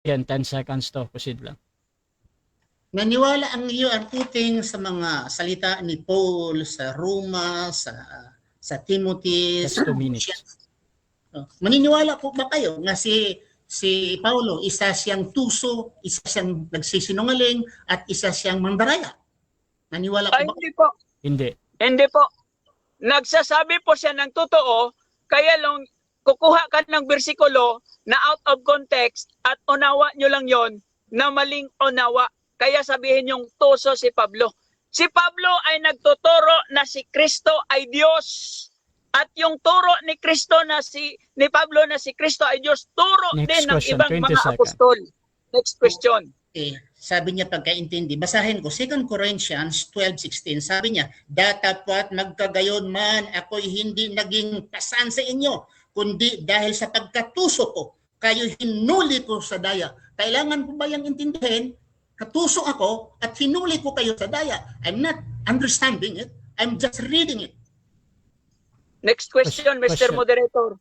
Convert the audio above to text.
Yan, 10 seconds to. Proceed lang. Naniwala ang iyo ang puting sa mga salita ni Paul sa Roma, sa Timothy, That's sa 2 minutes. Maniniwala po ba kayo na si Paulo, isa siyang tuso, isa siyang nagsisinungaling, at isa siyang mandaraya? Naniwala po Ay, ba? hindi po. Hindi. Hindi po. Nagsasabi po siya ng totoo, kaya lang kukuha ka ng bersikulo na out of context at unawa nyo lang yon na maling unawa. Kaya sabihin yung tuso si Pablo. Si Pablo ay nagtuturo na si Kristo ay Diyos. At yung turo ni Kristo ni Pablo na si Kristo ay Diyos, turo Next din ng question, ibang 20 mga seconds. apostol. Next question. Sabi niya pagkaintindi, basahin ko, 2 Corinthians 12:16, sabi niya, datapat magkagayon man ako'y hindi naging pasan sa inyo, kundi dahil sa pagkatuso ko, kayo hinuli ko sa daya. Kailangan po ba yung intindihin? Katuso ako at hinuli ko kayo sa daya. I'm not understanding it, I'm just reading it. Next question, Mr. Question. Moderator.